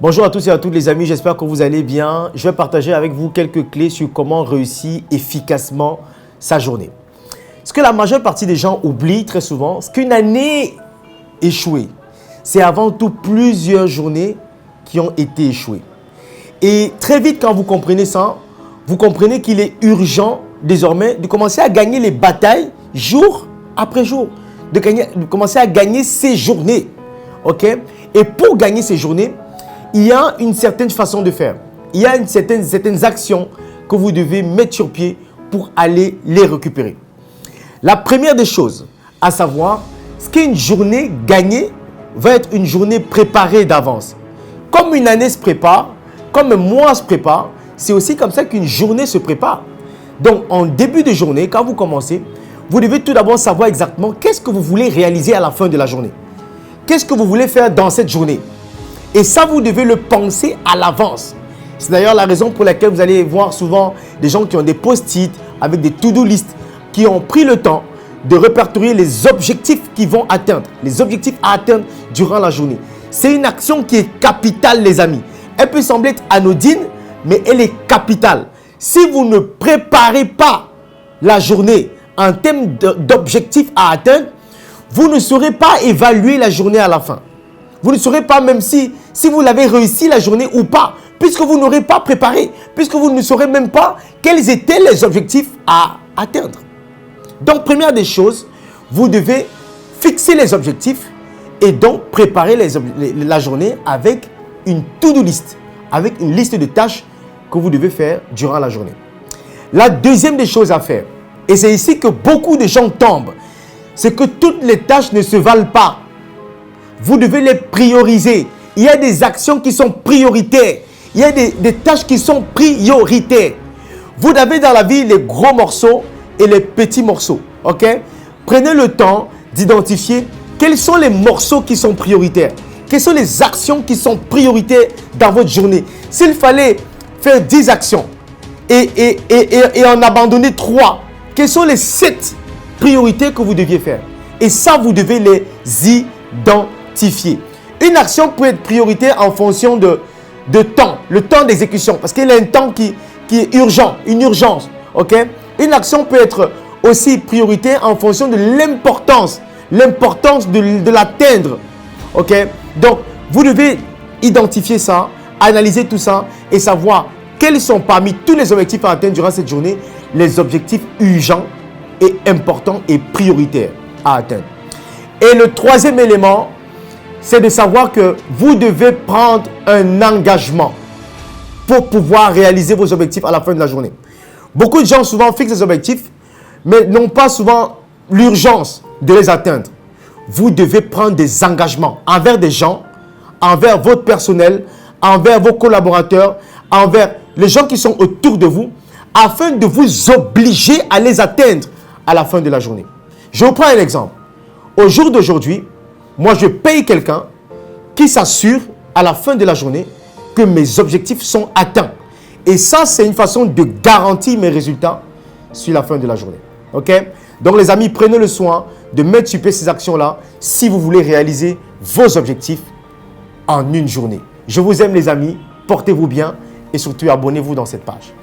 Bonjour à tous et à toutes les amis, j'espère que vous allez bien. Je vais partager avec vous quelques clés sur comment réussir efficacement sa journée. Ce que la majeure partie des gens oublient très souvent, c'est qu'une année échouée, c'est avant tout plusieurs journées qui ont été échouées. Et très vite, quand vous comprenez ça, vous comprenez qu'il est urgent désormais de commencer à gagner les batailles jour après jour, de commencer à gagner ces journées. Ok? Et pour gagner ces journées, il y a une certaine façon de faire. Il y a certaines actions que vous devez mettre sur pied pour aller les récupérer. La première des choses, à savoir, c'est qu'une journée gagnée va être une journée préparée d'avance. Comme une année se prépare, comme un mois se prépare, c'est aussi comme ça qu'une journée se prépare. Donc, en début de journée, quand vous commencez, vous devez tout d'abord savoir exactement qu'est-ce que vous voulez réaliser à la fin de la journée. Qu'est-ce que vous voulez faire dans cette journée? Et ça, vous devez le penser à l'avance. C'est d'ailleurs la raison pour laquelle vous allez voir souvent des gens qui ont des post-it avec des to-do list, qui ont pris le temps de répertorier les objectifs qu'ils vont atteindre, les objectifs à atteindre durant la journée. C'est une action qui est capitale, les amis. Elle peut sembler être anodine, mais elle est capitale. Si vous ne préparez pas la journée en termes d'objectifs à atteindre, vous ne saurez pas évaluer la journée à la fin. Vous ne saurez pas même si vous l'avez réussi la journée ou pas, puisque vous n'aurez pas préparé, puisque vous ne saurez même pas quels étaient les objectifs à atteindre. Donc, première des choses, vous devez fixer les objectifs et donc préparer la journée avec une to-do list, avec une liste de tâches que vous devez faire durant la journée. La deuxième des choses à faire, et c'est ici que beaucoup de gens tombent, c'est que toutes les tâches ne se valent pas. Vous devez les prioriser. Il y a des actions qui sont prioritaires. Il y a des tâches qui sont prioritaires. Vous avez dans la vie les gros morceaux et les petits morceaux. Ok? Prenez le temps d'identifier quels sont les morceaux qui sont prioritaires. Quelles sont les actions qui sont prioritaires dans votre journée. S'il fallait faire 10 actions et en abandonner 3, quelles sont les 7 priorités que vous deviez faire? Et ça, vous devez les identifier. Une action peut être prioritaire en fonction de temps, le temps d'exécution, parce qu'il y a un temps qui est urgent, une urgence. Okay? Une action peut être aussi prioritaire en fonction de l'importance de l'atteindre. Okay? Donc, vous devez identifier ça, analyser tout ça et savoir quels sont parmi tous les objectifs à atteindre durant cette journée, les objectifs urgents et importants et prioritaires à atteindre. Et le troisième élément, c'est de savoir que vous devez prendre un engagement pour pouvoir réaliser vos objectifs à la fin de la journée. Beaucoup de gens souvent fixent des objectifs, mais n'ont pas souvent l'urgence de les atteindre. Vous devez prendre des engagements envers des gens, envers votre personnel, envers vos collaborateurs, envers les gens qui sont autour de vous, afin de vous obliger à les atteindre à la fin de la journée. Je vous prends un exemple. Au jour d'aujourd'hui, moi, je paye quelqu'un qui s'assure à la fin de la journée que mes objectifs sont atteints. Et ça, c'est une façon de garantir mes résultats sur la fin de la journée. OK? Donc, les amis, prenez le soin de mettre sur pied ces actions-là si vous voulez réaliser vos objectifs en une journée. Je vous aime, les amis. Portez-vous bien et surtout, abonnez-vous dans cette page.